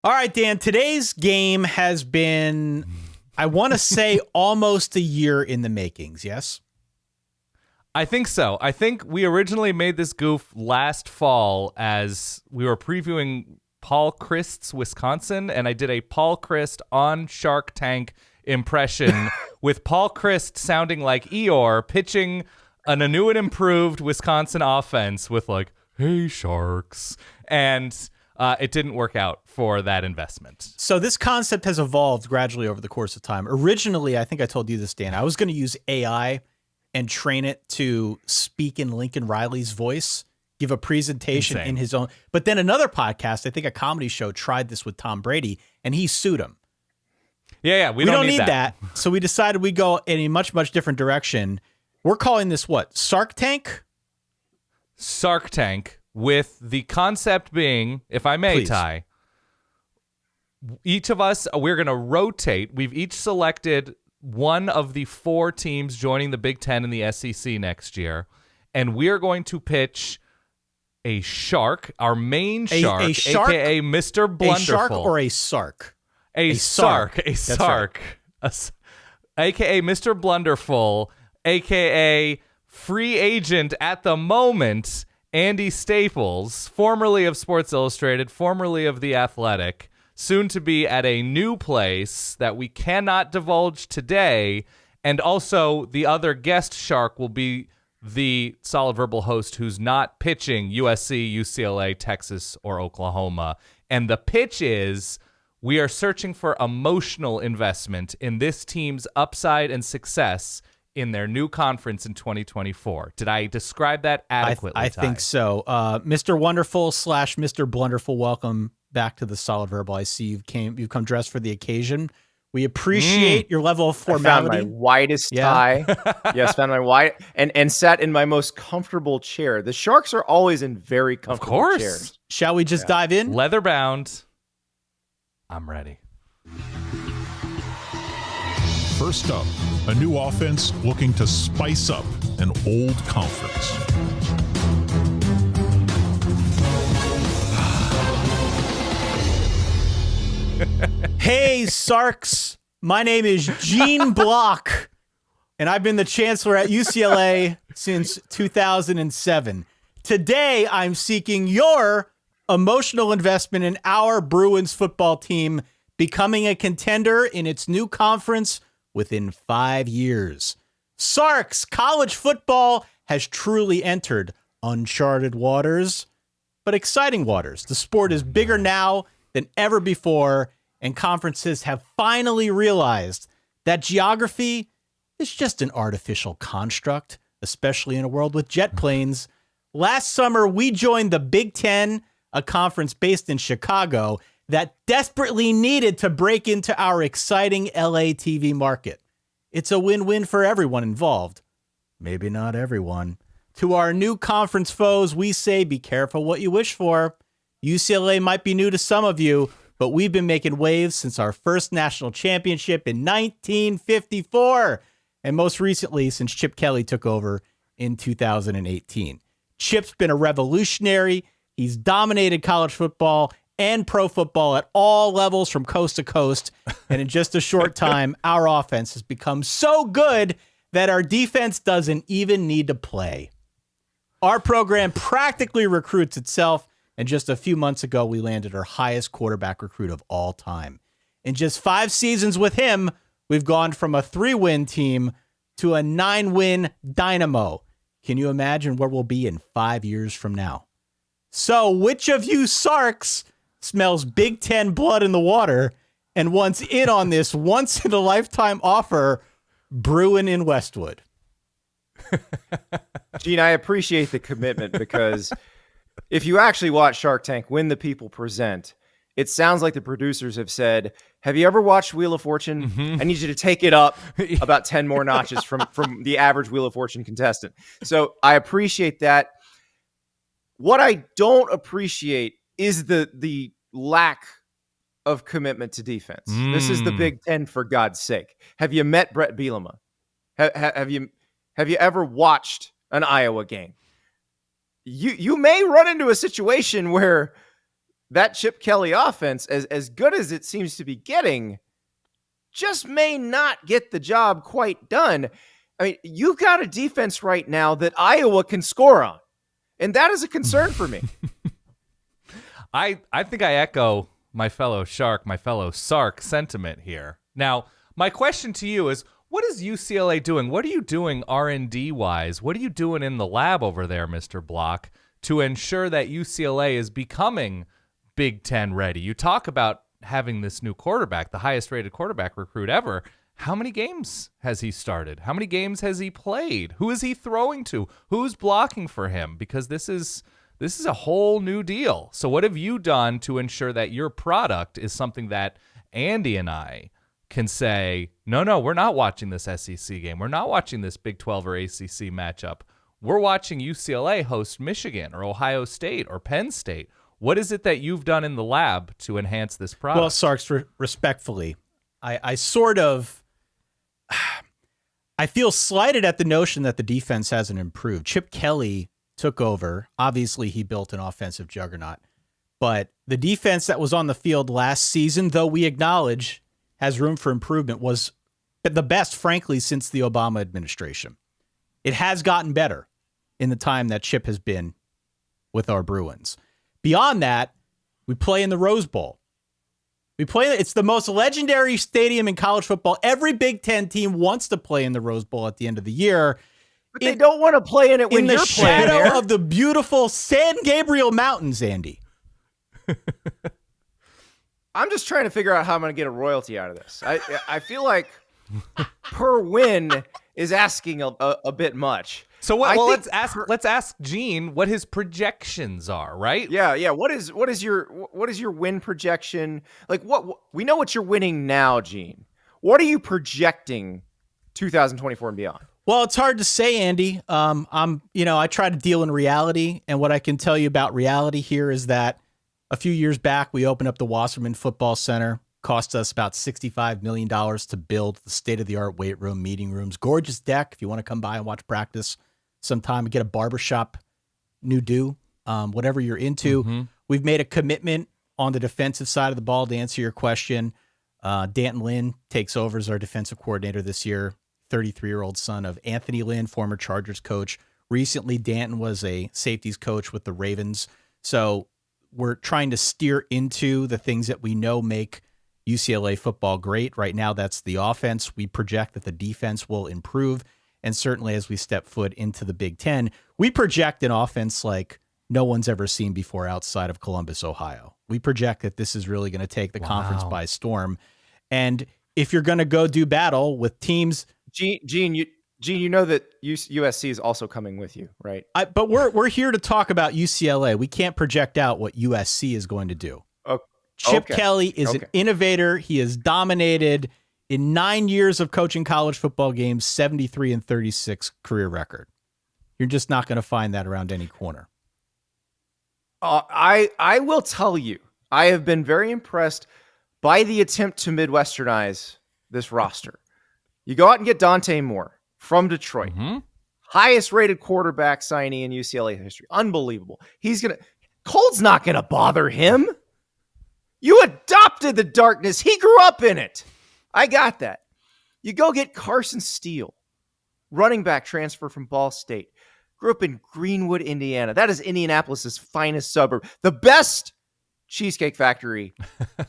All right, Dan, today's game has been, I want to say, almost a year in the makings, yes? I think so. I think we originally made this goof last fall as we were previewing Paul Christ's Wisconsin, and I did a Paul Christ on Shark Tank impression with Paul Christ sounding like Eeyore pitching an new and improved Wisconsin offense with like, "Hey, Sharks." And it didn't work out for that investment. So this concept has evolved gradually over the course of time. Originally, I think I told you this, Dan, I was going to use AI and train it to speak in Lincoln Riley's voice, give a presentation in his own. But then another podcast, I think a comedy show, tried this with Tom Brady, and he sued him. Yeah, we don't need that. So we decided we'd go in a much, much different direction. We're calling this what? Sark Tank? Sark Tank, with the concept being, if I may, Please. Ty, each of us, we're going to rotate. We've each selected one of the 4 teams joining the Big Ten and the SEC next year, and we're going to pitch a shark, our main shark, a.k.a. Mr. Blunderful. A shark or a sark? A sark. A.k.a. Mr. Blunderful, a.k.a. free agent at the moment, Andy Staples, formerly of Sports Illustrated, formerly of The Athletic, soon to be at a new place that we cannot divulge today. And also the other guest shark will be the Solid Verbal host who's not pitching USC, UCLA, Texas, or Oklahoma. And the pitch is we are searching for emotional investment in this team's upside and success in their new conference in 2024. Did I describe that adequately? I think so. Mr. Wonderful / Mr. Blunderful, welcome back to the Solid Verbal. I see you've come dressed for the occasion. We appreciate your level of formality. I found my whitest tie. Yes, found my white and sat in my most comfortable chair. The Sharks are always in very comfortable chairs. Shall we just dive in? Leather bound. I'm ready. First up, a new offense looking to spice up an old conference. Hey, Sarks. My name is Gene Block, and I've been the chancellor at UCLA since 2007. Today, I'm seeking your emotional investment in our Bruins football team becoming a contender in its new conference within 5 years. Sarks, college football has truly entered uncharted waters, but exciting waters. The sport is bigger now than ever before, and conferences have finally realized that geography is just an artificial construct, especially in a world with jet planes. Last summer, we joined the Big Ten, a conference based in Chicago that desperately needed to break into our exciting LA TV market. It's a win-win for everyone involved. Maybe not everyone. To our new conference foes, we say be careful what you wish for. UCLA might be new to some of you, but we've been making waves since our first national championship in 1954, and most recently since Chip Kelly took over in 2018. Chip's been a revolutionary. He's dominated college football and pro football at all levels from coast to coast, and in just a short time, our offense has become so good that our defense doesn't even need to play. Our program practically recruits itself, and just a few months ago, we landed our highest quarterback recruit of all time. In just 5 seasons with him, we've gone from a 3-win team to a 9-win dynamo. Can you imagine where we'll be in 5 years from now? So which of you Sarks smells Big Ten blood in the water and wants in on this once-in-a-lifetime offer brewing in Westwood? Gene, I appreciate the commitment because if you actually watch Shark Tank when the people present, it sounds like the producers have said, have you ever watched Wheel of Fortune? Mm-hmm. I need you to take it up about 10 more notches from the average Wheel of Fortune contestant. So I appreciate that. What I don't appreciate is the lack of commitment to defense. This is the Big Ten, for God's sake. Have you met Brett Bielema? Have you ever watched an Iowa game? You may run into a situation where that Chip Kelly offense, as good as it seems to be getting, just may not get the job quite done. I mean, you've got a defense right now that Iowa can score on, and that is a concern for me. I think I echo my fellow Sark sentiment here. Now, my question to you is, what is UCLA doing? What are you doing R&D wise? What are you doing in the lab over there, Mr. Block, to ensure that UCLA is becoming Big Ten ready? You talk about having this new quarterback, the highest rated quarterback recruit ever. How many games has he started? How many games has he played? Who is he throwing to? Who's blocking for him? Because this is a whole new deal. So what have you done to ensure that your product is something that Andy and I can say, no, we're not watching this SEC game. We're not watching this Big 12 or ACC matchup. We're watching UCLA host Michigan or Ohio State or Penn State. What is it that you've done in the lab to enhance this product? Well, Sarks, respectfully, I feel slighted at the notion that the defense hasn't improved. Chip Kelly took over. Obviously, he built an offensive juggernaut. But the defense that was on the field last season, though we acknowledge has room for improvement, was the best, frankly, since the Obama administration. It has gotten better in the time that Chip has been with our Bruins. Beyond that, we play in the Rose Bowl. It's the most legendary stadium in college football. Every Big Ten team wants to play in the Rose Bowl at the end of the year. But they don't want to play in it when in the you're playing shadow there. of the beautiful San Gabriel Mountains, Andy. I'm just trying to figure out how I'm going to get a royalty out of this. I feel like per win is asking a bit much. So what? Well, let's ask Gene what his projections are, right? Yeah. What is your win projection? Like what we know what you're winning now, Gene. What are you projecting 2024 and beyond? Well, it's hard to say, Andy. I try to deal in reality, and what I can tell you about reality here is that a few years back we opened up the Wasserman Football Center. Cost us about $65 million to build the state-of-the-art weight room, meeting rooms, gorgeous deck. If you want to come by and watch practice sometime, get a barbershop, whatever you're into. Mm-hmm. We've made a commitment on the defensive side of the ball to answer your question. Danton Lynn takes over as our defensive coordinator this year, 33-year-old son of Anthony Lynn, former Chargers coach. Recently, Danton was a safeties coach with the Ravens. So we're trying to steer into the things that we know make UCLA football great. Right now, that's the offense. We project that the defense will improve. And certainly as we step foot into the Big Ten, we project an offense like no one's ever seen before outside of Columbus, Ohio. We project that this is really going to take the conference by storm. And if you're going to go do battle with teams... Gene, you know that USC is also coming with you, right? But we're here to talk about UCLA. We can't project out what USC is going to do. Chip Kelly is an innovator. He has dominated in 9 years of coaching college football games, 73-36 career record. You're just not going to find that around any corner. I will tell you, I have been very impressed by the attempt to Midwesternize this roster. You go out and get Dante Moore from Detroit, highest rated quarterback signing in UCLA history. Unbelievable. Cold's not going to bother him. You adopted the darkness. He grew up in it. I got that. You go get Carson Steele, running back transfer from Ball State. Grew up in Greenwood, Indiana. That is Indianapolis's finest suburb. The best cheesecake factory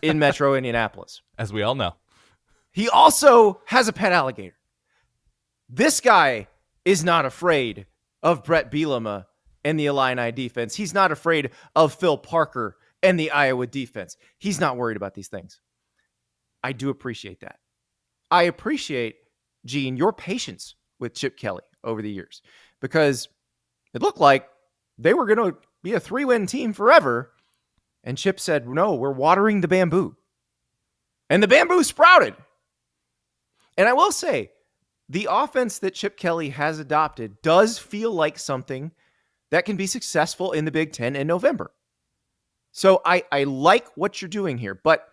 in Metro Indianapolis. As we all know. He also has a pet alligator. This guy is not afraid of Brett Bielema and the Illini defense. He's not afraid of Phil Parker and the Iowa defense. He's not worried about these things. I do appreciate that. I appreciate, Gene, your patience with Chip Kelly over the years, because it looked like they were going to be a 3-win team forever. And Chip said, no, we're watering the bamboo. And the bamboo sprouted. And I will say, the offense that Chip Kelly has adopted does feel like something that can be successful in the Big Ten in November. So I like what you're doing here, but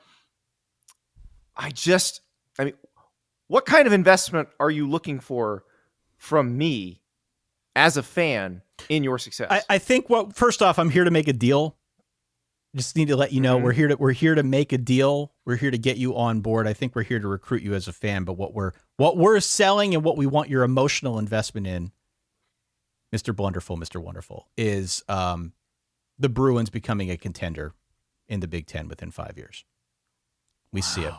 what kind of investment are you looking for from me as a fan in your success? I think, first off, I'm here to make a deal. just need to let you know we're here to make a deal. We're here to get you on board. I think we're here to recruit you as a fan. But what we're selling and what we want your emotional investment in, Mr. Blunderful, Mr. Wonderful, is the Bruins becoming a contender in the Big Ten within 5 years. We see it.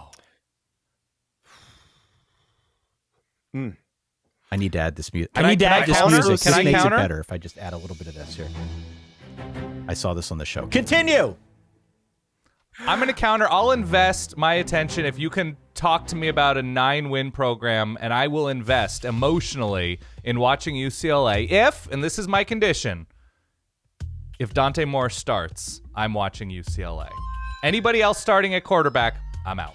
I need to add this music. I need to add this music. Can I makes counter? It better if I just add a little bit of this here. I saw this on the show. Continue. I'm going to counter. I'll invest my attention if you can talk to me about a 9-win program, and I will invest emotionally in watching UCLA if, and this is my condition, if Dante Moore starts, I'm watching UCLA. Anybody else starting at quarterback, I'm out.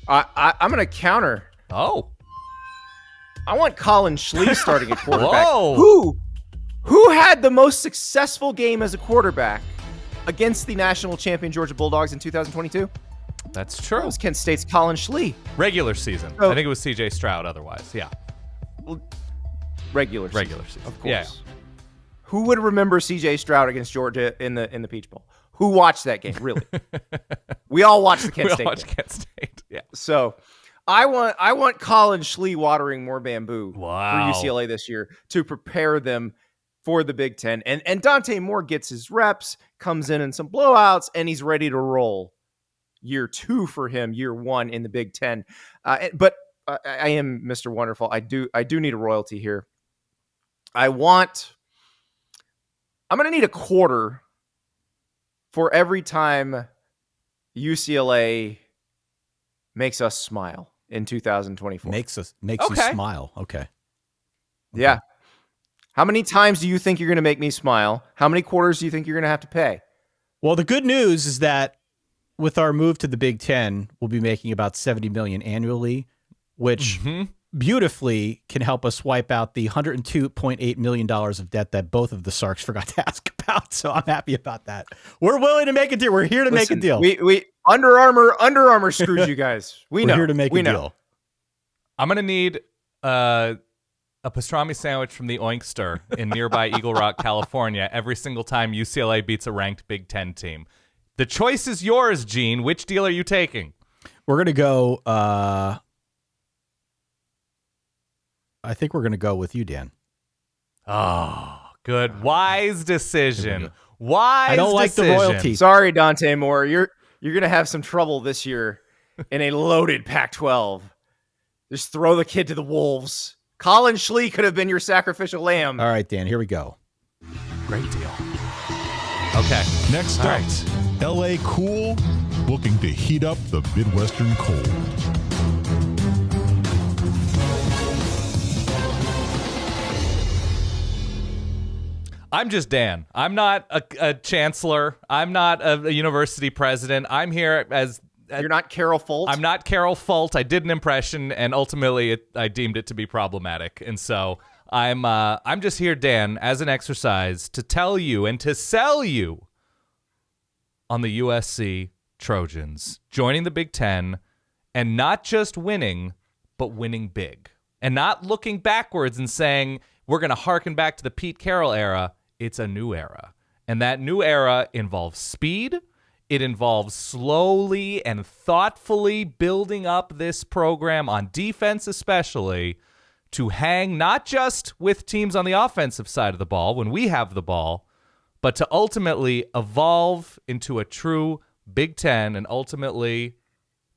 I'm going to counter. Oh. I want Colin Schlee starting at quarterback. Whoa. Who had the most successful game as a quarterback against the national champion Georgia Bulldogs in 2022? That's true. It was Kent State's Colin Schlee. Regular season. Oh. I think it was CJ Stroud otherwise. Yeah. Regular season, of course. Yeah. Who would remember CJ Stroud against Georgia in the Peach Bowl? Who watched that game? Really? We all watched the Kent State game. Kent State. Yeah. So I want Colin Schlee watering more bamboo Wow. for UCLA this year to prepare them for the Big Ten. And Dante Moore gets his reps, comes in some blowouts, and he's ready to roll. Year 2 for him, year 1 in the Big Ten. But I am Mr. Wonderful. I do need a royalty here. I'm going to need a quarter for every time UCLA makes us smile in 2024. Makes you smile. Okay. Yeah. How many times do you think you're going to make me smile? How many quarters do you think you're going to have to pay? Well, the good news is that with our move to the Big Ten, we'll be making about $70 million annually, which beautifully can help us wipe out the $102.8 million of debt that both of the Sarks forgot to ask about. So I'm happy about that. We're willing to make a deal. We're here to make a deal. We Under Armour screwed you guys. We're here to make a deal. I'm going to need a pastrami sandwich from the Oinkster in nearby Eagle Rock, California, every single time UCLA beats a ranked Big Ten team. The choice is yours, Gene. Which deal are you taking? We're going to go... I think we're going to go with you, Dan. Oh, good. Wise decision. Wise I don't like the royalty. Sorry, Dante Moore. You're going to have some trouble this year in a loaded Pac-12. Just throw the kid to the wolves. Colin Schlee could have been your sacrificial lamb. All right, Dan, here we go. Great deal. Okay. Next up, LA Cool looking to heat up the Midwestern cold. I'm just Dan. I'm not a chancellor. I'm not a university president. I'm here as... You're not Carol Folt? I'm not Carol Folt. I did an impression, and ultimately I deemed it to be problematic. And so I'm just here, Dan, as an exercise to tell you and to sell you on the USC Trojans joining the Big Ten and not just winning, but winning big. And not looking backwards and saying, we're going to harken back to the Pete Carroll era. It's a new era. And that new era involves speed. It involves slowly and thoughtfully building up this program on defense especially to hang not just with teams on the offensive side of the ball when we have the ball, but to ultimately evolve into a true Big Ten and ultimately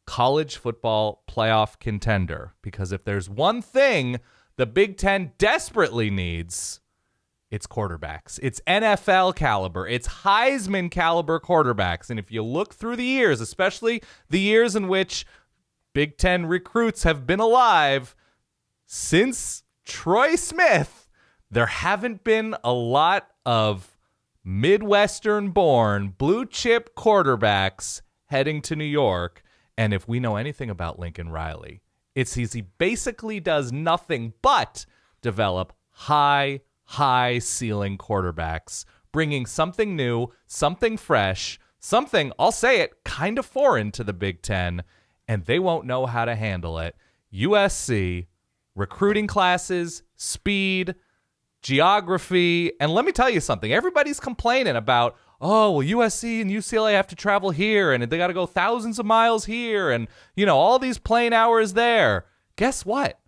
college football playoff contender. Because if there's one thing the Big Ten desperately needs, it's quarterbacks. It's NFL caliber. It's Heisman caliber quarterbacks. And if you look through the years, especially the years in which Big Ten recruits have been alive, since Troy Smith, there haven't been a lot of Midwestern-born blue-chip quarterbacks heading to New York. And if we know anything about Lincoln Riley, it's he basically does nothing but develop high ceiling quarterbacks, bringing something new, something fresh, something, I'll say it, kind of foreign to the Big Ten, and they won't know how to handle it. USC, recruiting classes, speed, geography, and let me tell you something. Everybody's complaining about, oh, well, USC and UCLA have to travel here, and they got to go thousands of miles here, and, all these plane hours there. Guess what?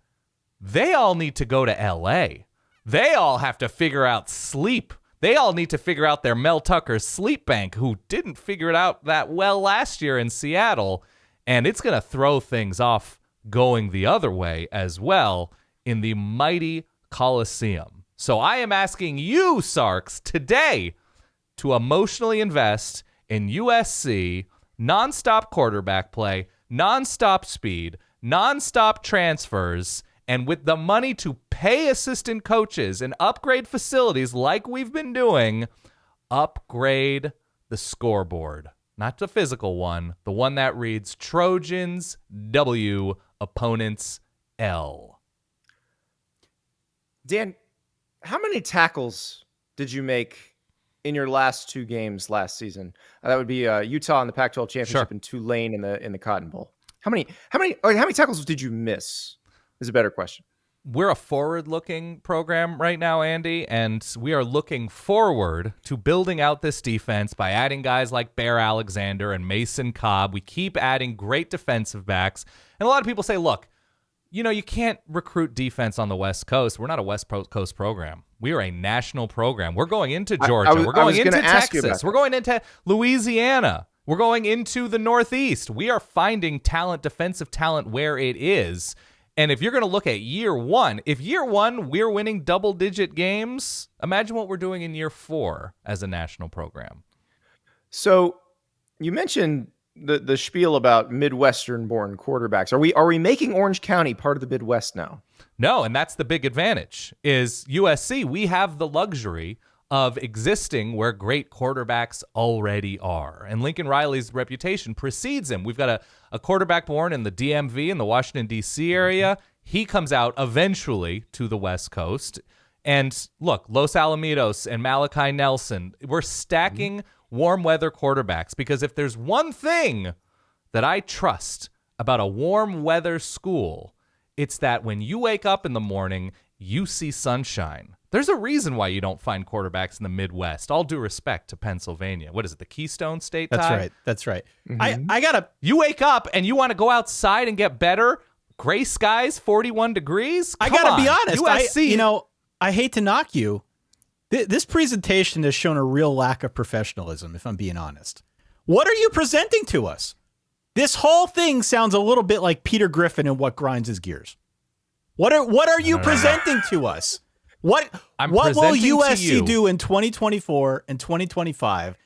They all need to go to LA. They all have to figure out sleep. They all need to figure out their Mel Tucker sleep bank, who didn't figure it out that well last year in Seattle. And it's going to throw things off going the other way as well in the mighty Coliseum. So I am asking you, Sarks, today to emotionally invest in USC, nonstop quarterback play, nonstop speed, nonstop transfers, and with the money to pay assistant coaches and upgrade facilities like we've been doing, upgrade the scoreboard. Not the physical one, the one that reads Trojans W, opponents L. Dan, how many tackles did you make in your last 2 games last season? That would be Utah in the Pac-12 championship and Tulane in the Cotton Bowl. How many tackles did you miss? Is a better question. We're a forward-looking program right now, Andy, and we are looking forward to building out this defense by adding guys like Bear Alexander and Mason Cobb. We keep adding great defensive backs. And a lot of people say, look, you can't recruit defense on the West Coast. We're not a West Coast program. We are a national program. We're going into Georgia. We're going into Texas. We're going into Louisiana. We're going into the Northeast. We are finding talent, defensive talent, where it is. And if you're going to look at year one, if year one we're winning double-digit games, imagine what we're doing in year 4 as a national program. So you mentioned the spiel about Midwestern-born quarterbacks. Are we making Orange County part of the Midwest now? No, and that's the big advantage is USC. We have the luxury of existing where great quarterbacks already are. And Lincoln Riley's reputation precedes him. We've got a quarterback born in the DMV in the Washington, D.C. area. He comes out eventually to the West Coast. And look, Los Alamitos and Malachi Nelson, we're stacking warm weather quarterbacks because if there's one thing that I trust about a warm weather school, it's that when you wake up in the morning, you see sunshine. There's a reason why you don't find quarterbacks in the Midwest. All due respect to Pennsylvania. What is it, the Keystone State tie? That's right. Mm-hmm. You wake up and you want to go outside and get better. Gray skies, 41 degrees. I got to be honest. USC. I hate to knock you. This presentation has shown a real lack of professionalism, if I'm being honest. What are you presenting to us? This whole thing sounds a little bit like Peter Griffin and What Grinds His Gears. What are you presenting to us? What will USC do in 2024 and 2025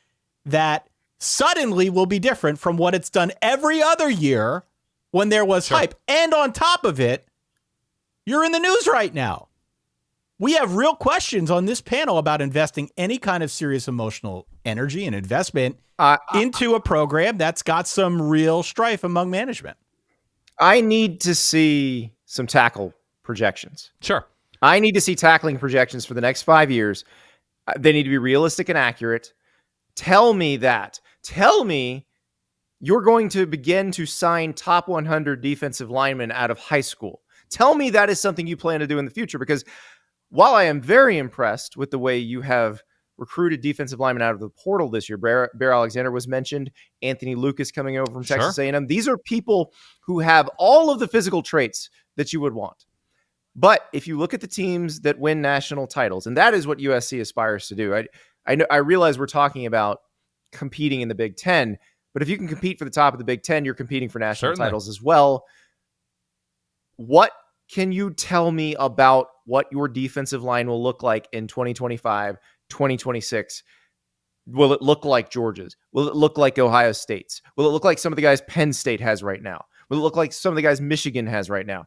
that suddenly will be different from what it's done every other year when there was hype? And on top of it, you're in the news right now. We have real questions on this panel about investing any kind of serious emotional energy and investment into a program that's got some real strife among management. I need to see some tackle projections. Sure. I need to see tackling projections for the next 5 years. They need to be realistic and accurate. Tell me that. Tell me you're going to begin to sign top 100 defensive linemen out of high school. Tell me that is something you plan to do in the future, because while I am very impressed with the way you have recruited defensive linemen out of the portal this year, Bear Alexander was mentioned, Anthony Lucas coming over from Texas A&M. These are people who have all of the physical traits that you would want. But if you look at the teams that win national titles, and that is what USC aspires to do. I realize we're talking about competing in the Big Ten, but if you can compete for the top of the Big Ten, you're competing for national titles as well. What can you tell me about what your defensive line will look like in 2025, 2026? Will it look like Georgia's? Will it look like Ohio State's? Will it look like some of the guys Penn State has right now? Will it look like some of the guys Michigan has right now?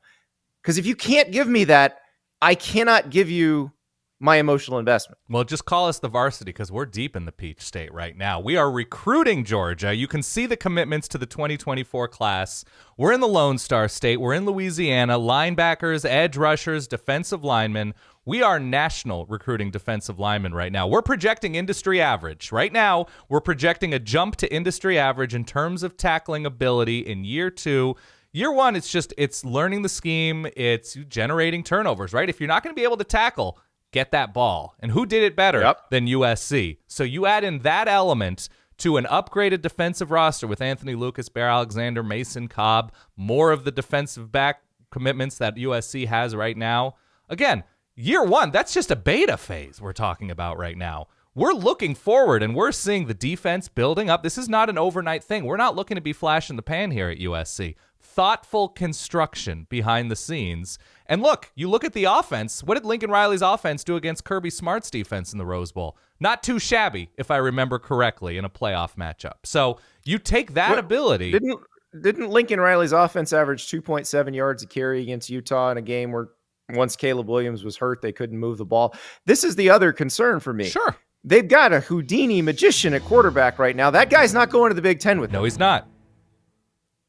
Because if you can't give me that, I cannot give you my emotional investment. Well, just call us the varsity because we're deep in the Peach State right now. We are recruiting Georgia. You can see the commitments to the 2024 class. We're in the Lone Star State. We're in Louisiana. Linebackers, edge rushers, defensive linemen. We are national recruiting defensive linemen right now. We're projecting industry average. Right now, we're projecting a jump to industry average in terms of tackling ability in year 2. Year 1, it's learning the scheme. It's generating turnovers, right? If you're not going to be able to tackle, get that ball. And who did it better than USC? So you add in that element to an upgraded defensive roster with Anthony Lucas, Bear Alexander, Mason Cobb, more of the defensive back commitments that USC has right now. Again, year one, that's just a beta phase we're talking about right now. We're looking forward, and we're seeing the defense building up. This is not an overnight thing. We're not looking to be flash in the pan here at USC. Thoughtful construction behind the scenes. And look, you look at the offense. What did Lincoln Riley's offense do against Kirby Smart's defense in the Rose Bowl? Not too shabby, if I remember correctly, in a playoff matchup. So you take that ability. Didn't Lincoln Riley's offense average 2.7 yards a carry against Utah in a game where once Caleb Williams was hurt, they couldn't move the ball? This is the other concern for me. Sure. They've got a Houdini magician at quarterback right now. That guy's not going to the Big Ten with them. No, he's not.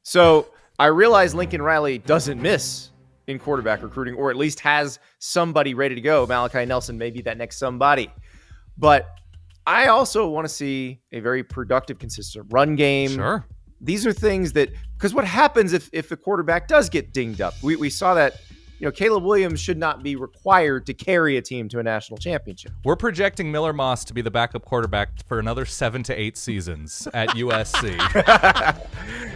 So I realize Lincoln Riley doesn't miss in quarterback recruiting, or at least has somebody ready to go. Malachi Nelson may be that next somebody. But I also want to see a very productive, consistent run game. Sure. These are things that, because what happens if the quarterback does get dinged up? We saw that, Caleb Williams should not be required to carry a team to a national championship. We're projecting Miller Moss to be the backup quarterback for another 7 to 8 seasons at USC.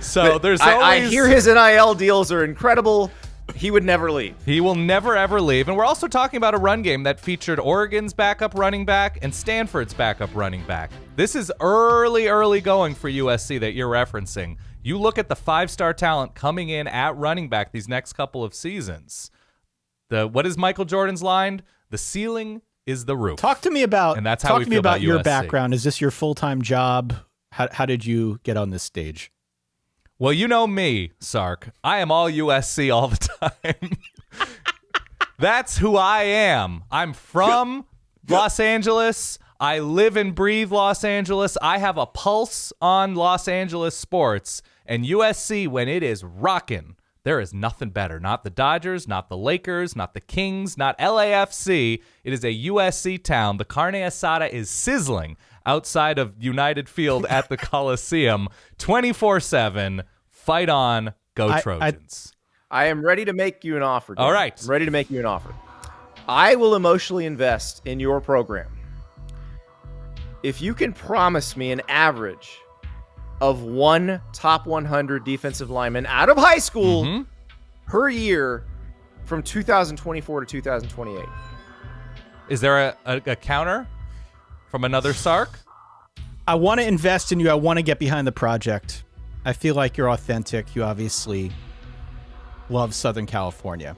So there's always... I hear his NIL deals are incredible. He would never leave. He will never, ever leave. And we're also talking about a run game that featured Oregon's backup running back and Stanford's backup running back. This is early going for USC that you're referencing. You look at the 5-star talent coming in at running back these next couple of seasons. What is Michael Jordan's line? The ceiling is the roof. Talk to me about, and that's how we feel about your USC. background. Is this your full-time job? How did you get on this stage? Well, you know me, Sark. I am all USC all the time. That's who I am. I'm from Los Angeles. I live and breathe Los Angeles. I have a pulse on Los Angeles sports. And USC, when it is rocking, there is nothing better. Not the Dodgers, not the Lakers, not the Kings, not LAFC. It is a USC town. The carne asada is sizzling outside of United Field at the Coliseum 24/7. Fight on. Go Trojans. I am ready to make you an offer. Dan. All right. I'm ready to make you an offer. I will emotionally invest in your program if you can promise me an average of one top 100 defensive lineman out of high school per year from 2024 to 2028. Is there a counter from another Sark? I want to invest in you. I want to get behind the project. I feel like you're authentic. You obviously love Southern California.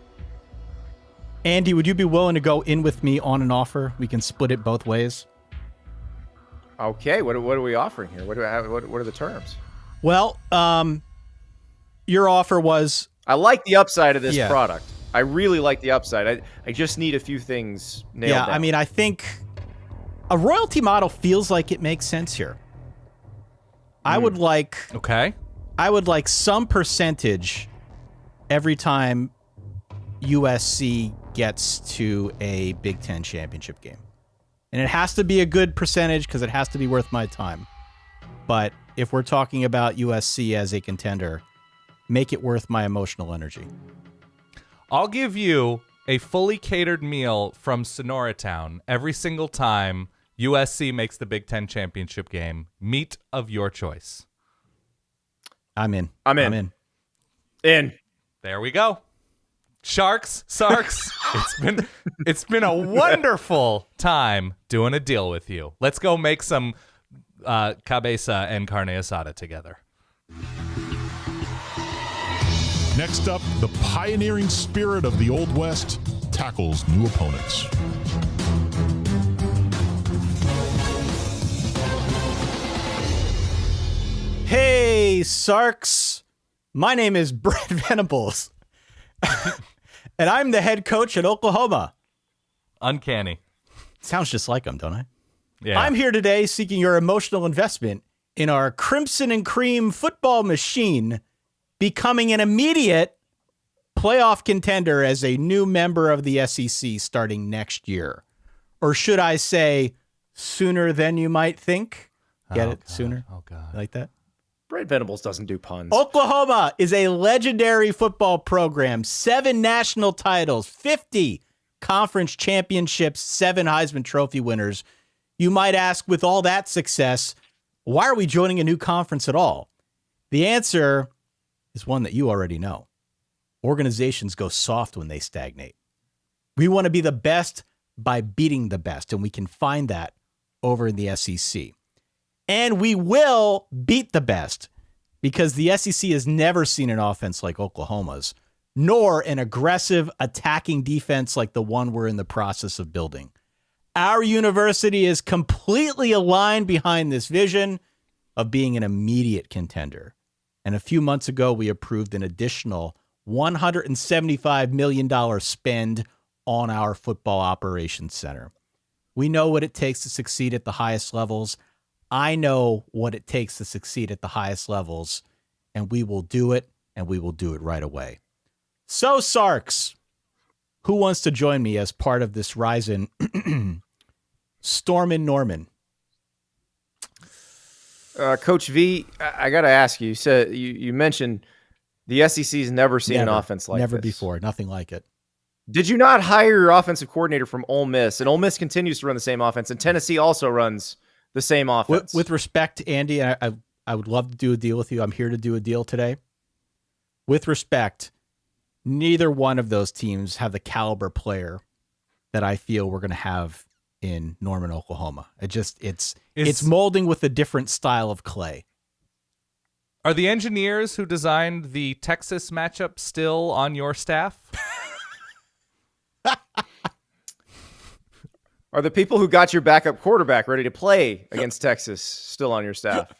Andy, would you be willing to go in with me on an offer? We can split it both ways. Okay, what are we offering here? What are the terms? Well, your offer was... I like the upside of this product. I really like the upside. I just need a few things nailed down. I mean, I think a royalty model feels like it makes sense here. I would like some percentage every time USC gets to a Big Ten championship game. And it has to be a good percentage because it has to be worth my time. But if we're talking about USC as a contender, make it worth my emotional energy. I'll give you a fully catered meal from Sonora Town every single time USC makes the Big Ten championship game. Meat of your choice. I'm in. In. There we go. Sarks, it's been a wonderful time doing a deal with you. Let's go make some cabeza and carne asada together. Next up, the pioneering spirit of the Old West tackles new opponents. Hey, Sarks. My name is Brett Venables. And I'm the head coach at Oklahoma. Uncanny. Sounds just like him, don't I? Yeah. I'm here today seeking your emotional investment in our Crimson and Cream football machine becoming an immediate playoff contender as a new member of the SEC starting next year. Or should I say sooner than you might think? Get it? God. Sooner? Oh, God. Like that? Brett Venables doesn't do puns. Oklahoma is a legendary football program. 7 national titles, 50 conference championships, 7 Heisman Trophy winners. You might ask, with all that success, why are we joining a new conference at all? The answer is one that you already know. Organizations go soft when they stagnate. We want to be the best by beating the best, and we can find that over in the SEC. And we will beat the best because the SEC has never seen an offense like Oklahoma's, nor an aggressive attacking defense like the one we're in the process of building. Our university is completely aligned behind this vision of being an immediate contender. And a few months ago, we approved an additional $175 million spend on our football operations center. We know what it takes to succeed at the highest levels. I know what it takes to succeed at the highest levels, and we will do it, and we will do it right away. So, Sarks, who wants to join me as part of this Ryzen Stormin' Norman? Coach V, I got to ask you. You mentioned the SEC's never seen an offense like this. Never before. Nothing like it. Did you not hire your offensive coordinator from Ole Miss? And Ole Miss continues to run the same offense, and Tennessee also runs the same offense. With respect, Andy, I would love to do a deal with you. I'm here to do a deal today. With respect, neither one of those teams have the caliber player that I feel we're going to have in Norman, Oklahoma. It's molding with a different style of clay. Are the engineers who designed the Texas matchup still on your staff? Are the people who got your backup quarterback ready to play against Texas still on your staff?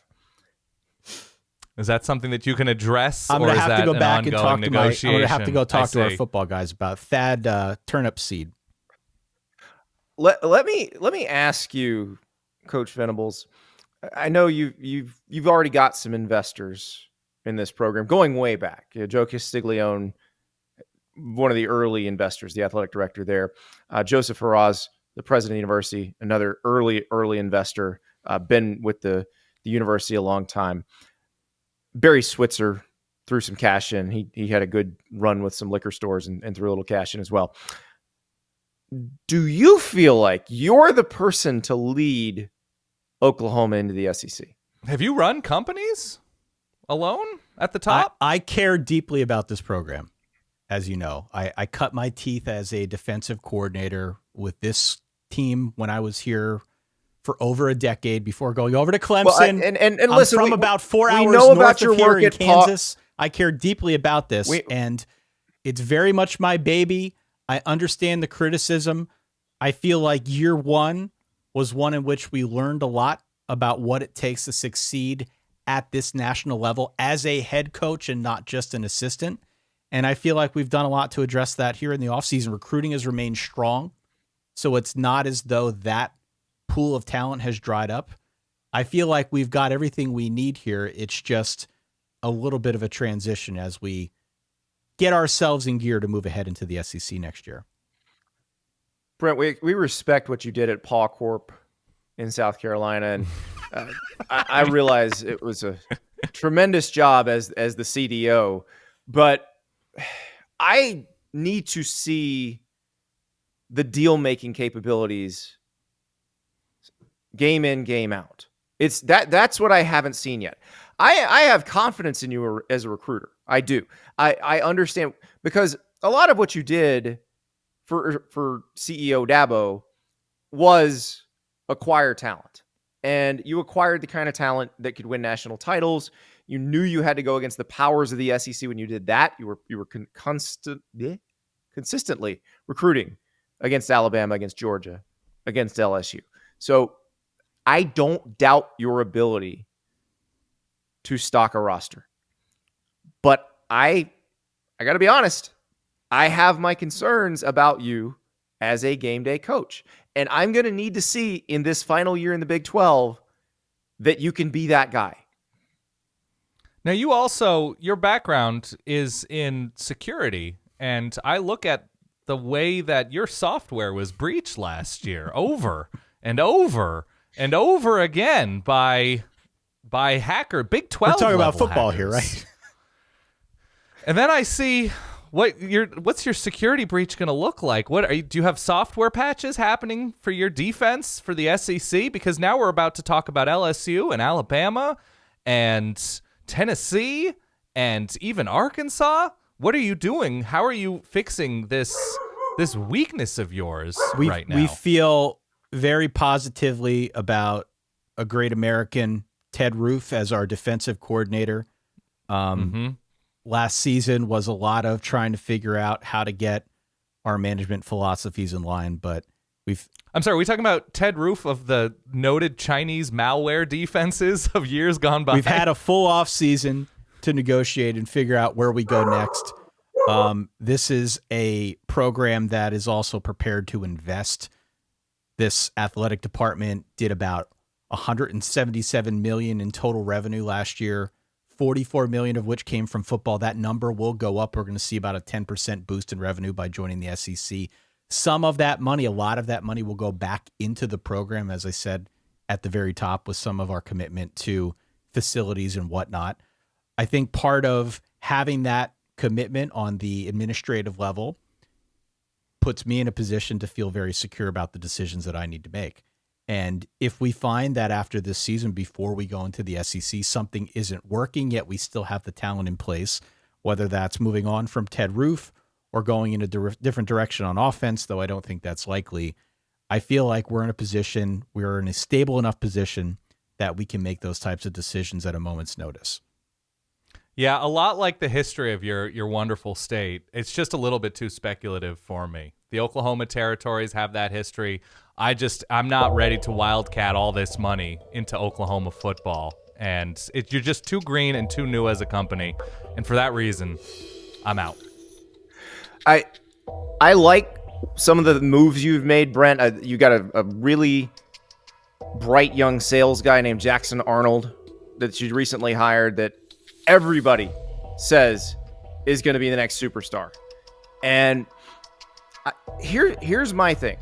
Is that something that you can address? I'm going to have to go back and talk to I'm going to have to go talk to our football guys about Thad Turnip Seed. Let me ask you, Coach Venables. I know you've already got some investors in this program going way back. Joe Castiglione, one of the early investors, the athletic director there. Joseph Haraz, the president of the university, another early investor, been with the university a long time. Barry Switzer threw some cash in. He had a good run with some liquor stores and threw a little cash in as well. Do you feel like you're the person to lead Oklahoma into the SEC? Have you run companies alone at the top? I care deeply about this program. As you know, I cut my teeth as a defensive coordinator with this team when I was here for over a decade before going over to Clemson. Well, and listen, I'm from about 4 hours know north about your of here work in at Kansas. I care deeply about this, and it's very much my baby. I understand the criticism. I feel like year one was one in which we learned a lot about what it takes to succeed at this national level as a head coach and not just an assistant. And I feel like we've done a lot to address that here in the offseason. Recruiting has remained strong, so it's not as though that pool of talent has dried up. I feel like we've got everything we need here. It's just a little bit of a transition as we get ourselves in gear to move ahead into the SEC next year. Brent, we respect what you did at Paw Corp in South Carolina, and I realize it was a tremendous job as the CDO, but I need to see the deal-making capabilities game in, game out. That's what I haven't seen yet. I have confidence in you as a recruiter. I do. I understand, because a lot of what you did for CEO Dabo was acquire talent. And you acquired the kind of talent that could win national titles. You knew you had to go against the powers of the SEC when you did that. You were consistently recruiting against Alabama, against Georgia, against LSU. So I don't doubt your ability to stock a roster. But I got to be honest, I have my concerns about you as a game day coach. And I'm going to need to see in this final year in the Big 12 that you can be that guy. Now, your background is in security, and I look at the way that your software was breached last year over and over and over again by Big 12 We're talking about level football hackers here, right? And then I see what's your security breach going to look like? Do you have software patches happening for your defense for the SEC? Because now we're about to talk about LSU and Alabama and Tennessee and even Arkansas. What are you doing? How are you fixing this weakness of yours right now? We feel very positively about a great American, Ted Roof, as our defensive coordinator. Last season was a lot of trying to figure out how to get our management philosophies in line, but I'm sorry, are we talking about Ted Roof of the noted Chinese malware defenses of years gone by? We've had a full off season to negotiate and figure out where we go next. This is a program that is also prepared to invest. This athletic department did about $177 million in total revenue last year, $44 million of which came from football. That number will go up. We're going to see about a 10% boost in revenue by joining the SEC. Some of that money, a lot of that money, will go back into the program, as I said at the very top, with some of our commitment to facilities and whatnot. I think part of having that commitment on the administrative level puts me in a position to feel very secure about the decisions that I need to make. And if we find that after this season, before we go into the SEC, something isn't working, yet we still have the talent in place, whether that's moving on from Ted Roof or going in a different direction on offense, though I don't think that's likely, I feel like we're in a stable enough position that we can make those types of decisions at a moment's notice. Yeah, a lot like the history of your wonderful state. It's just a little bit too speculative for me. The Oklahoma territories have that history. I'm not ready to wildcat all this money into Oklahoma football. And you're just too green and too new as a company. And for that reason, I'm out. I like some of the moves you've made, Brent. You got a really bright young sales guy named Jackson Arnold that you recently hired that everybody says is going to be the next superstar. And here's my thing.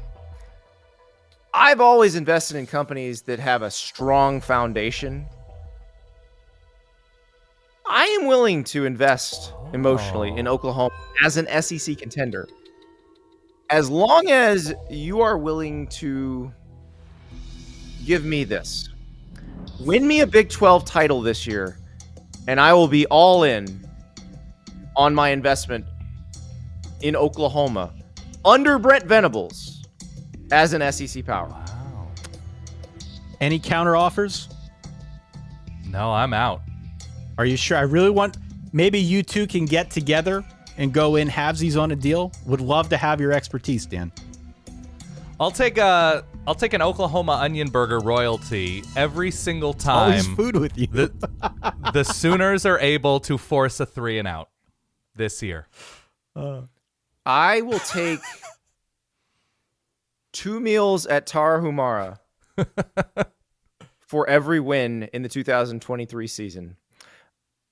I've always invested in companies that have a strong foundation. I am willing to invest emotionally in Oklahoma as an SEC contender, as long as you are willing to give me this. Win me a Big 12 title this year, and I will be all in on my investment in Oklahoma under Brent Venables as an SEC power. Wow. Any counter offers? No, I'm out. Are you sure? I really want, maybe you two can get together and go in halvesies on a deal. Would love to have your expertise, Dan. I'll take an Oklahoma onion burger royalty every single time. Always food with you. The Sooners are able to force a 3 and out this year. I will take 2 meals at Tarahumara for every win in the 2023 season.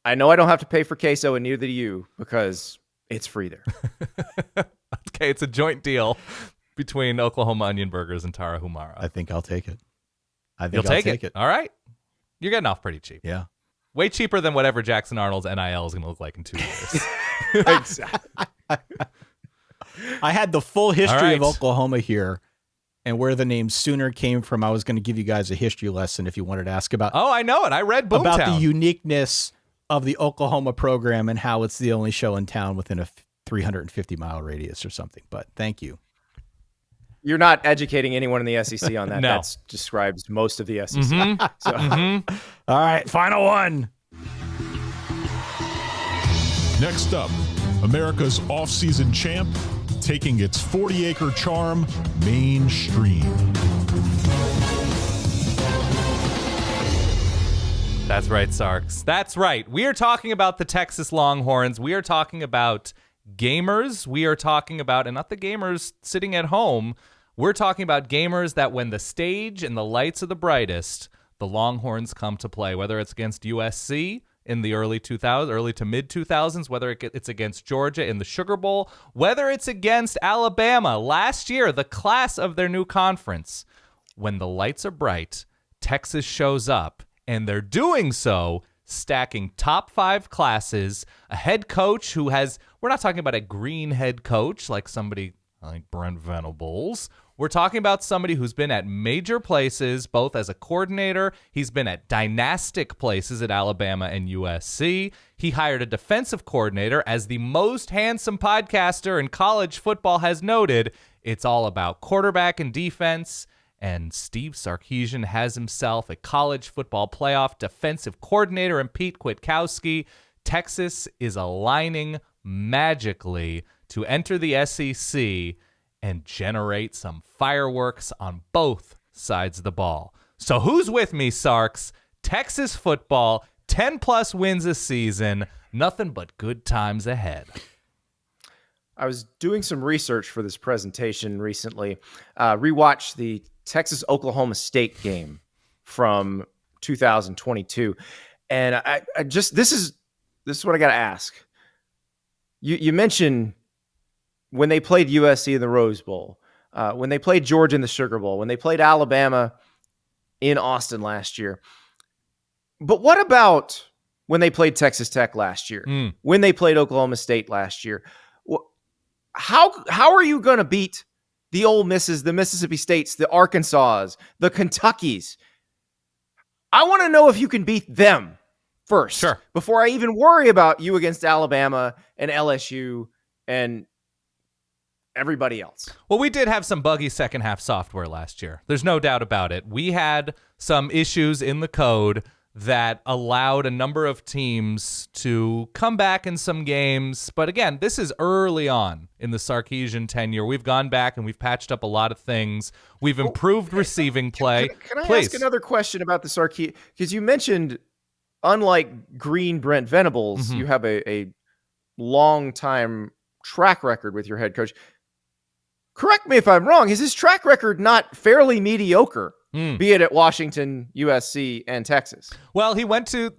I know I don't have to pay for queso, and neither do you, because it's free there. Okay, it's a joint deal between Oklahoma Onion Burgers and Tarahumara. I think I'll take it. You'll take it. All right. You're getting off pretty cheap. Yeah. Way cheaper than whatever Jackson Arnold's NIL is going to look like in 2 years. Exactly. I had the full history All right. of Oklahoma here and where the name Sooner came from. I was going to give you guys a history lesson if you wanted to ask about. Oh, I know it. I read Boomtown. About the uniqueness of the Oklahoma program and how it's the only show in town within a 350-mile radius or something. But thank you. You're not educating anyone in the SEC on that. No. That describes most of the SEC. Mm-hmm. So, Mm-hmm. All right, final one. Next up, America's off-season champ, taking its 40-acre charm mainstream. That's right, Sarks. That's right. We are talking about the Texas Longhorns. We are talking about gamers. We are talking about, and not the gamers sitting at home, we're talking about gamers that when the stage and the lights are the brightest, the Longhorns come to play, whether it's against USC in the early to mid 2000s, whether it's against Georgia in the Sugar Bowl, whether it's against Alabama last year, the class of their new conference. When the lights are bright, Texas shows up, and they're doing so stacking top 5 classes, a head coach who has, we're not talking about a green head coach like somebody like Brent Venables. We're talking about somebody who's been at major places, both as a coordinator. He's been at dynastic places at Alabama and USC. He hired a defensive coordinator. As the most handsome podcaster in college football has noted, it's all about quarterback and defense. And Steve Sarkisian has himself a college football playoff defensive coordinator in Pete Kwiatkowski. Texas is aligning magically to enter the SEC and generate some fireworks on both sides of the ball. So who's with me, Sarks? Texas football, 10-plus wins a season, nothing but good times ahead. I was doing some research for this presentation recently. Rewatched the Texas-Oklahoma State game from 2022. And I just, this is what I got to ask. You mentioned when they played USC in the Rose Bowl, when they played Georgia in the Sugar Bowl, when they played Alabama in Austin last year. But what about when they played Texas Tech last year? When they played Oklahoma State last year? How are you going to beat the Ole Misses, the Mississippi States, the Arkansas, the Kentuckys? I want to know if you can beat them first, sure, before I even worry about you against Alabama and LSU and everybody else. Well, we did have some buggy second half software last year. There's no doubt about it. We had some issues in the code that allowed a number of teams to come back in some games. But again, this is early on in the Sarkisian tenure. We've gone back and we've patched up a lot of things. We've improved receiving play. Can I ask another question about the Sarkisian? Because you mentioned, unlike Green Brent Venables, you have a long time track record with your head coach. Correct me if I'm wrong. Is his track record not fairly mediocre, be it at Washington, USC, and Texas? Well, he went to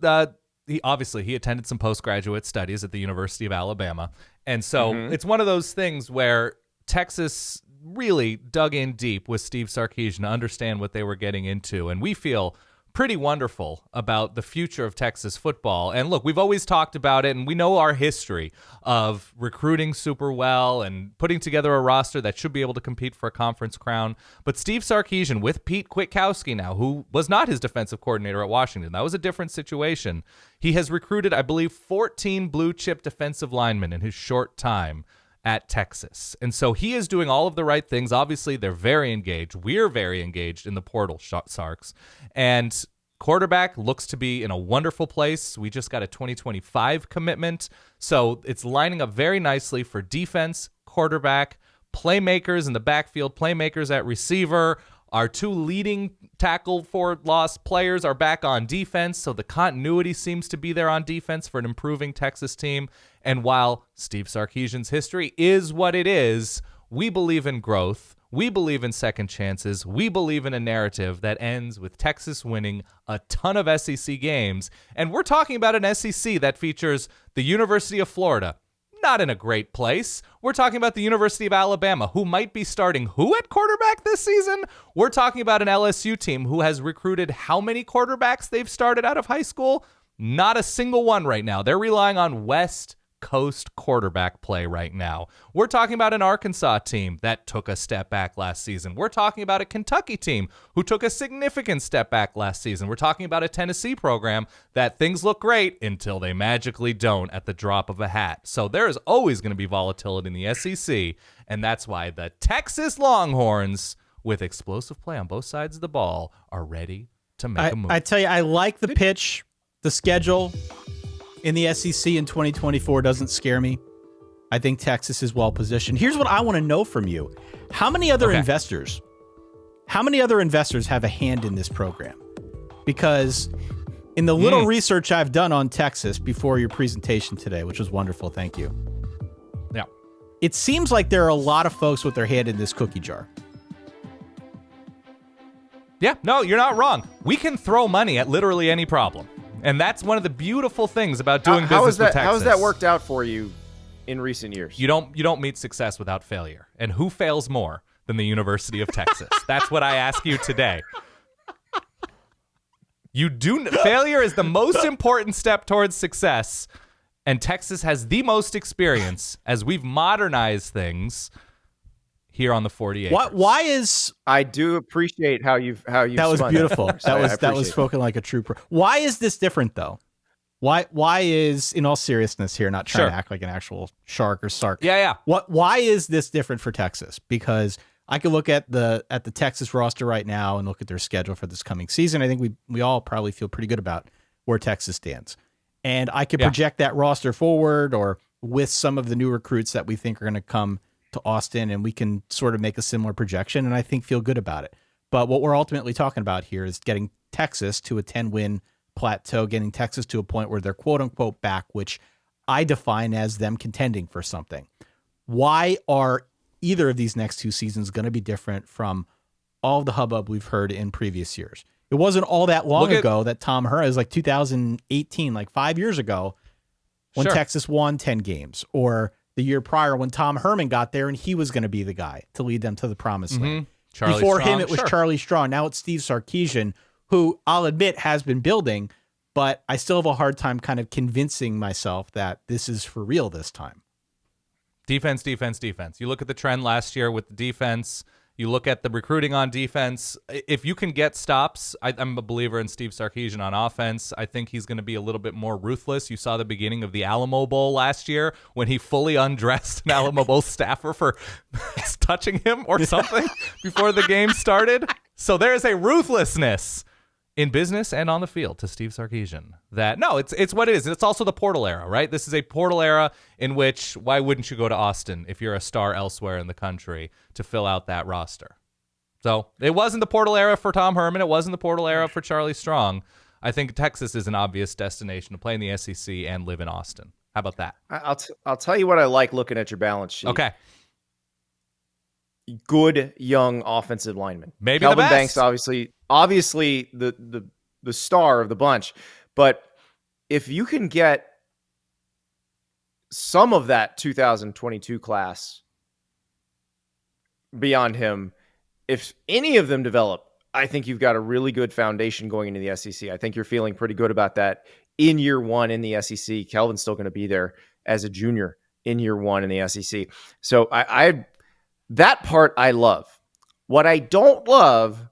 he attended some postgraduate studies at the University of Alabama. And so it's one of those things where Texas really dug in deep with Steve Sarkisian to understand what they were getting into. And we feel pretty wonderful about the future of Texas football. And look, we've always talked about it, and we know our history of recruiting super well and putting together a roster that should be able to compete for a conference crown. But Steve Sarkisian, with Pete Kwiatkowski now, who was not his defensive coordinator at Washington, that was a different situation. He has recruited, I believe, 14 blue chip defensive linemen in his short time at Texas. And so he is doing all of the right things. Obviously, they're very engaged. We're very engaged in the portal, Sarks. And quarterback looks to be in a wonderful place. We just got a 2025 commitment. So it's lining up very nicely for defense, quarterback, playmakers in the backfield, playmakers at receiver. Our 2 leading tackle for loss players are back on defense, so the continuity seems to be there on defense for an improving Texas team. And while Steve Sarkisian's history is what it is, we believe in growth. We believe in second chances. We believe in a narrative that ends with Texas winning a ton of SEC games. And we're talking about an SEC that features the University of Florida, not in a great place. We're talking about the University of Alabama, who might be starting who at quarterback this season? We're talking about an LSU team who has recruited how many quarterbacks they've started out of high school? Not a single one right now. They're relying on West Coast quarterback play right now. We're talking about an Arkansas team that took a step back last season. We're talking about a Kentucky team who took a significant step back last season. We're talking about a Tennessee program that things look great until they magically don't at the drop of a hat. So there is always going to be volatility in the SEC, and that's why the Texas Longhorns, with explosive play on both sides of the ball, are ready to make a move. I tell you, I like the pitch, the schedule in the SEC in 2024 doesn't scare me. I think Texas is well positioned. Here's what I want to know from you. How many other investors have a hand in this program? Because in the little research I've done on Texas before your presentation today, which was wonderful, thank you. Yeah. It seems like there are a lot of folks with their hand in this cookie jar. Yeah, no, you're not wrong. We can throw money at literally any problem. And that's one of the beautiful things about doing business with Texas. How has that worked out for you in recent years? You don't meet success without failure. And who fails more than the University of Texas? That's what I ask you today. Failure is the most important step towards success, and Texas has the most experience as we've modernized things here on the 40 acres. Why is I do appreciate how you that was spun beautiful. for us. I That was appreciate spoken like a true pro. Why is this different though? Why is, in all seriousness here, not trying Sure. to act like an actual shark or sark? Yeah. Why is this different for Texas? Because I could look at the Texas roster right now and look at their schedule for this coming season. I think we all probably feel pretty good about where Texas stands. And I could project that roster forward or with some of the new recruits that we think are going to come to Austin, and we can sort of make a similar projection and I think feel good about it. But what we're ultimately talking about here is getting Texas to a 10-win plateau, getting Texas to a point where they're quote unquote back, which I define as them contending for something. Why are either of these next two seasons going to be different from all of the hubbub we've heard in previous years? It wasn't all that long ago that Tom Herman, it was like 2018, like 5 years ago, when Texas won 10 games, or the year prior when Tom Herman got there and he was going to be the guy to lead them to the promised land. Before him, it was Charlie Strong. Now it's Steve Sarkisian, who I'll admit has been building, but I still have a hard time kind of convincing myself that this is for real this time. Defense. You look at the trend last year with the defense. You look at the recruiting on defense. If you can get stops, I'm a believer in Steve Sarkisian on offense. I think he's going to be a little bit more ruthless. You saw the beginning of the Alamo Bowl last year when he fully undressed an Alamo Bowl staffer for touching him or something before the game started. So there's a ruthlessness in business and on the field to Steve Sarkisian that, no, it's what it is. It's also the portal era, right? This is a portal era in which, why wouldn't you go to Austin if you're a star elsewhere in the country to fill out that roster? So it wasn't the portal era for Tom Herman. It wasn't the portal era for Charlie Strong. I think Texas is an obvious destination to play in the SEC and live in Austin. How about that? I'll tell you what I like looking at your balance sheet. Okay. Good young offensive lineman. Maybe Kelvin the best. Banks, obviously the star of the bunch. But if you can get some of that 2022 class beyond him, if any of them develop, I think you've got a really good foundation going into the SEC. I think you're feeling pretty good about that in year one in the SEC. Kelvin's still going to be there as a junior in year one in the SEC. So that part I love. What I don't love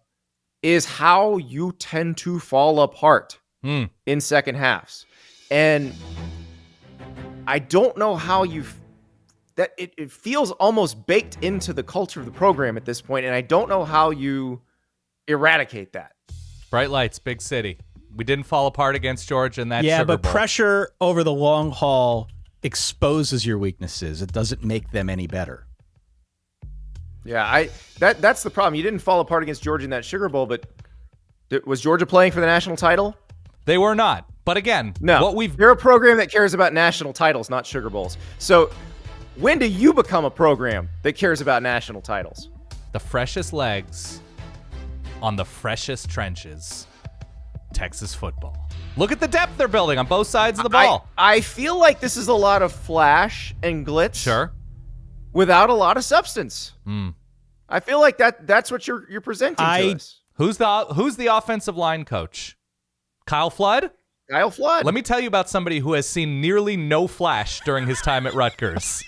is how you tend to fall apart in second halves. And I don't know how it feels almost baked into the culture of the program at this point, and I don't know how you eradicate that. Bright lights, big city. We didn't fall apart against Georgia in that Sugar but Bowl. Pressure over the long haul exposes your weaknesses. It doesn't make them any better. Yeah, that's the problem. You didn't fall apart against Georgia in that Sugar Bowl, but was Georgia playing for the national title? They were not. But again, no. You're a program that cares about national titles, not Sugar Bowls. So when do you become a program that cares about national titles? The freshest legs on the freshest trenches. Texas football. Look at the depth they're building on both sides of the ball. I feel like this is a lot of flash and glitz. Sure. Without a lot of substance. I feel like that's what you're presenting to us. Who's the offensive line coach? Kyle Flood? Kyle Flood. Let me tell you about somebody who has seen nearly no flash during his time at Rutgers.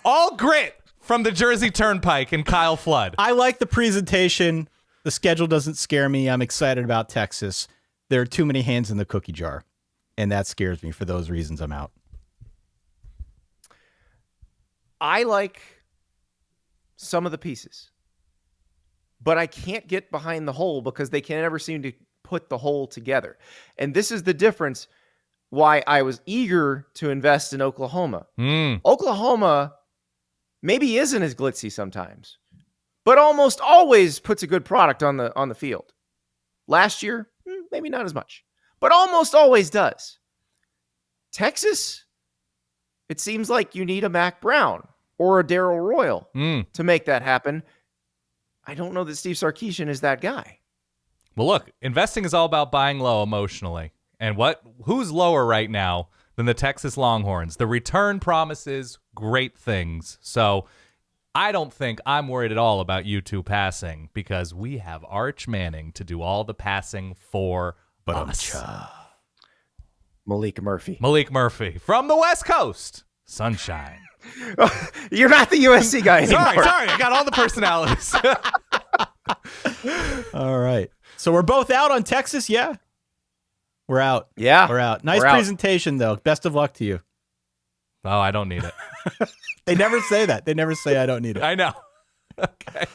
All grit from the Jersey Turnpike and Kyle Flood. I like the presentation. The schedule doesn't scare me. I'm excited about Texas. There are too many hands in the cookie jar, and that scares me. For those reasons, I'm out. I like some of the pieces, but I can't get behind the whole because they can never seem to put the whole together. And this is the difference why I was eager to invest in Oklahoma. Oklahoma maybe isn't as glitzy sometimes, but almost always puts a good product on the field. Last year, maybe not as much, but almost always does. Texas, it seems like you need a Mac Brown or a Darryl Royal to make that happen. I don't know that Steve Sarkisian is that guy. Well, look, investing is all about buying low emotionally. And who's lower right now than the Texas Longhorns? The return promises great things. So I don't think I'm worried at all about you two passing because we have Arch Manning to do all the passing for us. Malik Murphy. Malik Murphy from the West Coast. Sunshine. You're not the USC guy anymore. Sorry. I got all the personalities. All right. So we're both out on Texas, yeah? We're out. Yeah. We're out. Nice We're out. presentation, though. Best of luck to you. Oh, I don't need it. They never say that. They never say I don't need it. I know. Okay.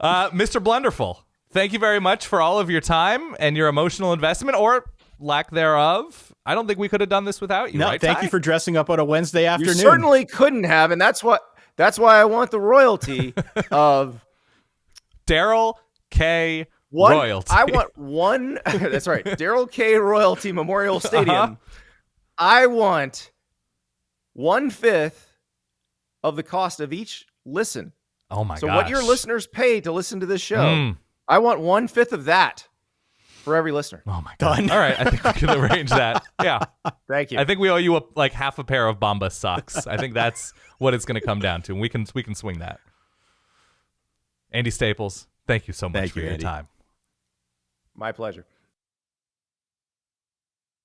Mr. Blunderful, thank you very much for all of your time and your emotional investment, or lack thereof. I don't think we could have done this without you. No, right, thank Ty? you for dressing up on a Wednesday You afternoon. certainly couldn't have, and that's why I want the royalty of Daryl K. one. Royalty. I want one. That's right, Daryl K. Royalty Memorial Stadium. I want 1/5 of the cost of each listen. Oh my god! So what your listeners pay to listen to this show, I want 1/5 of that for every listener. Oh my god! All right, I think we can arrange that. Yeah, Thank you. I think we owe you like half a pair of Bombas socks. I think that's what it's going to come down to. And we can swing that. Andy Staples, thank you so much for your time. My pleasure.